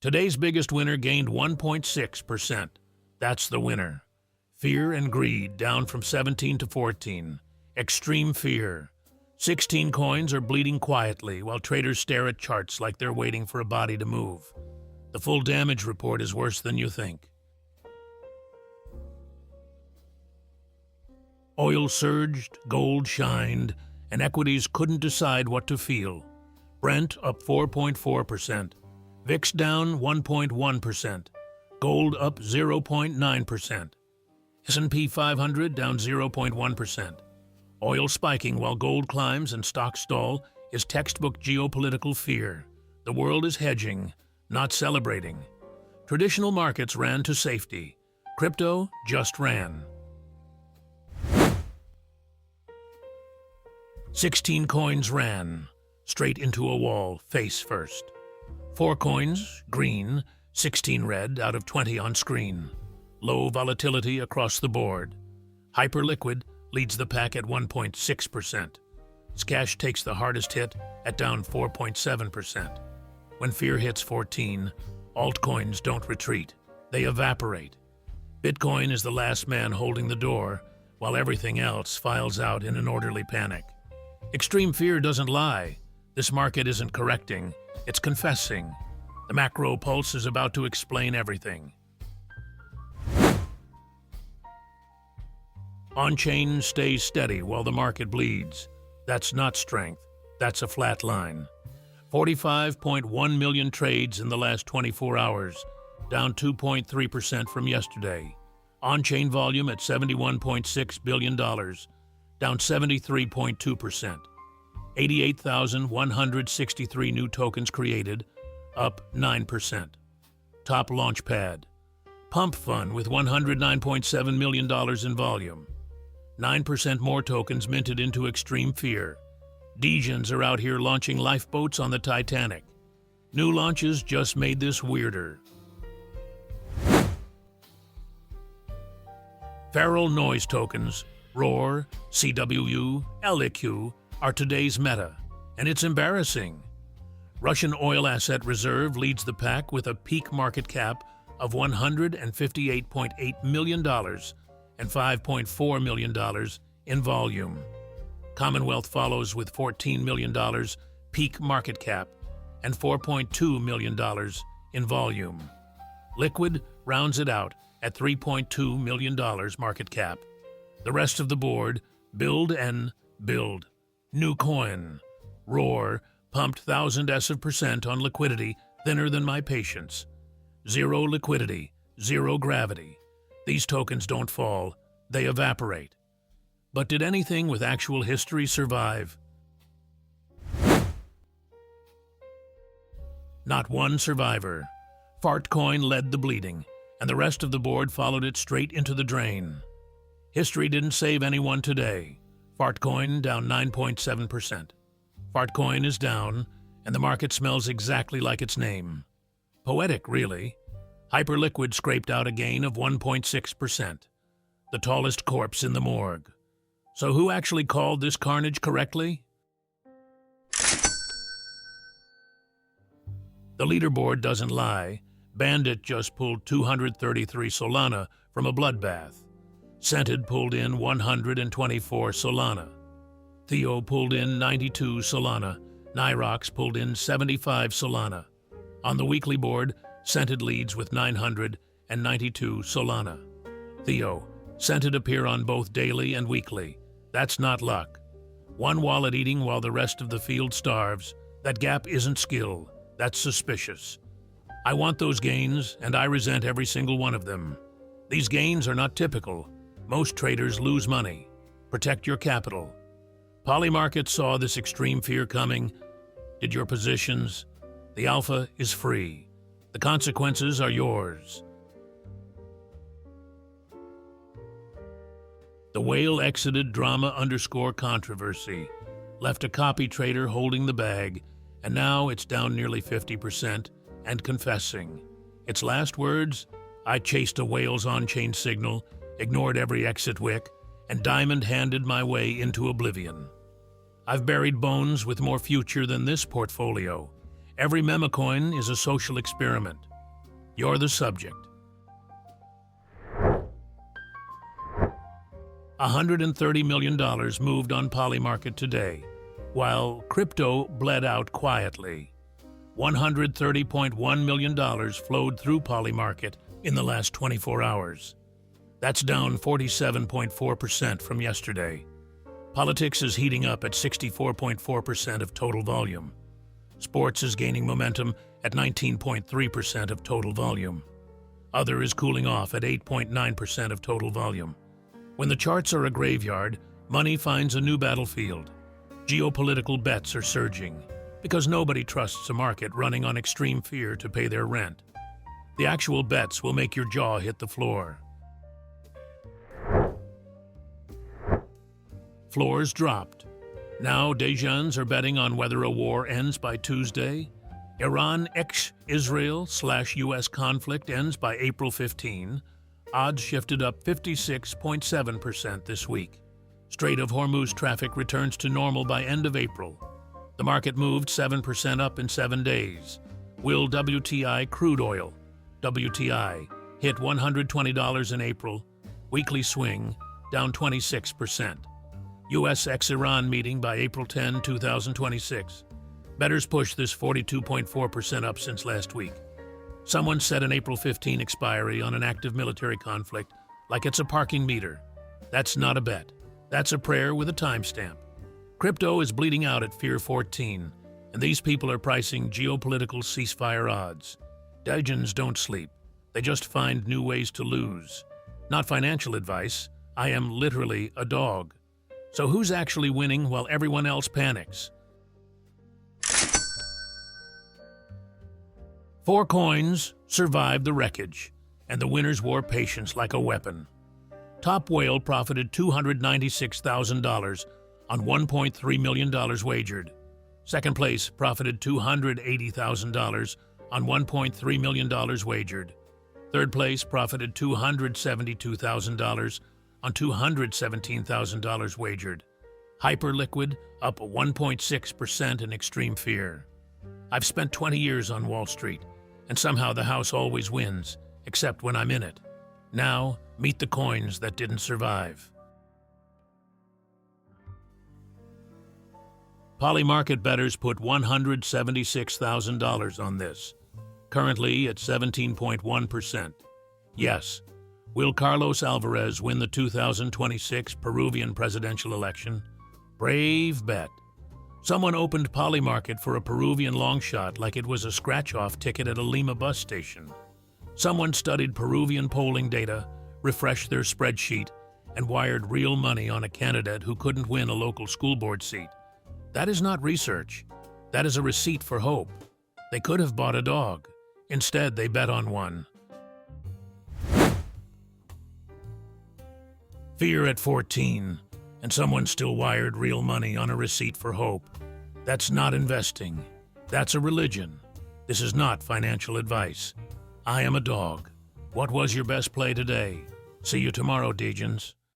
Today's biggest winner gained 1.6%. That's the winner. Fear and greed down from 17 to 14. Extreme fear. 16 coins are bleeding quietly while traders stare at charts like they're waiting for a body to move. The full damage report is worse than you think. Oil surged, gold shined, and equities couldn't decide what to feel. Brent up 4.4%. VIX down 1.1%. Gold up 0.9%. S&P 500 down 0.1%. Oil spiking while gold climbs and stocks stall is textbook geopolitical fear. The world is hedging, not celebrating. Traditional markets ran to safety. Crypto just ran. 16 coins ran, straight into a wall, face first. 4 coins, green, 16 red out of 20 on screen. Low volatility across the board. Hyperliquid leads the pack at 1.6%. Cash takes the hardest hit at down 4.7%. When fear hits 14, altcoins don't retreat. They evaporate. Bitcoin is the last man holding the door, while everything else files out in an orderly panic. Extreme fear doesn't lie. This market isn't correcting, it's confessing. The macro pulse is about to explain everything. On-chain stays steady while the market bleeds. That's not strength, that's a flat line. 45.1 million trades in the last 24 hours, down 2.3% from yesterday. On-chain volume at $71.6 billion, down 73.2%. 88,163 new tokens created, up 9%. Top launchpad. PumpFun with $109.7 million in volume. 9% more tokens minted into extreme fear. Degens are out here launching lifeboats on the Titanic. New launches just made this weirder. Feral noise tokens, Roar, CWU, LEQ, are today's meta, and it's embarrassing. Russian oil asset reserve leads the pack with a peak market cap of $158.8 million and $5.4 million in volume. Commonwealth follows with $14 million peak market cap and $4.2 million in volume. Liquid rounds it out at $3.2 million market cap. The rest of the board, build and build. New coin. Roar pumped 1000% on liquidity thinner than my patience. Zero liquidity, zero gravity. These tokens don't fall, they evaporate. But did anything with actual history survive? Not one survivor. Fartcoin led the bleeding, and the rest of the board followed it straight into the drain. History didn't save anyone today. Fartcoin down 9.7%. Fartcoin is down, and the market smells exactly like its name. Poetic, really. Hyperliquid scraped out a gain of 1.6%. The tallest corpse in the morgue. So who actually called this carnage correctly? The leaderboard doesn't lie. Bandit just pulled 233 Solana from a bloodbath. Scented pulled in 124 Solana. Theo pulled in 92 Solana. Nyrox pulled in 75 Solana. On the weekly board, Scented leads with 992 Solana. Theo, Scented appear on both daily and weekly. That's not luck. One wallet eating while the rest of the field starves. That gap isn't skill. That's suspicious. I want those gains, and I resent every single one of them. These gains are not typical. Most traders lose money. Protect your capital. Polymarket saw this extreme fear coming. Did your positions? The alpha is free. The consequences are yours. The whale exited drama_controversy, left a copy trader holding the bag, and now it's down nearly 50% and confessing. Its last words, I chased a whale's on-chain signal, ignored every exit wick, and diamond-handed my way into oblivion. I've buried bones with more future than this portfolio. Every Memecoin is a social experiment. You're the subject. $130 million moved on Polymarket today, while crypto bled out quietly. $130.1 million flowed through Polymarket in the last 24 hours. That's down 47.4% from yesterday. Politics is heating up at 64.4% of total volume. Sports is gaining momentum at 19.3% of total volume. Other is cooling off at 8.9% of total volume. When the charts are a graveyard, money finds a new battlefield. Geopolitical bets are surging because nobody trusts a market running on extreme fear to pay their rent. The actual bets will make your jaw hit the floor. Floors dropped. Now Degens are betting on whether a war ends by Tuesday. Iran Israel/US conflict ends by April 15. Odds shifted up 56.7% this week. Strait of Hormuz traffic returns to normal by end of April. The market moved 7% up in 7 days. Will WTI crude oil, WTI, hit $120 in April? Weekly swing, down 26%. U.S. ex-Iran meeting by April 10, 2026. Bettors push this 42.4% up since last week. Someone set an April 15 expiry on an active military conflict like it's a parking meter. That's not a bet. That's a prayer with a timestamp. Crypto is bleeding out at Fear 14, and these people are pricing geopolitical ceasefire odds. Degens don't sleep. They just find new ways to lose. Not financial advice. I am literally a dog. So who's actually winning while everyone else panics? Fartcoins survived the wreckage, and the winners wore patience like a weapon. Top Whale profited $296,000 on $1.3 million wagered. Second place profited $280,000 on $1.3 million wagered. Third place profited $272,000 on $217,000 wagered. Hyperliquid up 1.6% in extreme fear. I've spent 20 years on Wall Street, and somehow the house always wins, except when I'm in it. Now, meet the coins that didn't survive. Polymarket bettors put $176,000 on this, currently at 17.1%. Yes, will Carlos Alvarez win the 2026 Peruvian presidential election? Brave bet. Someone opened Polymarket for a Peruvian Longshot like it was a scratch-off ticket at a Lima bus station. Someone studied Peruvian polling data, refreshed their spreadsheet, and wired real money on a candidate who couldn't win a local school board seat. That is not research. That is a receipt for hope. They could have bought a dog. Instead, they bet on one. Fear at 14, and someone still wired real money on a receipt for hope. That's not investing. That's a religion. This is not financial advice. I am a dog. What was your best play today? See you tomorrow, Degens.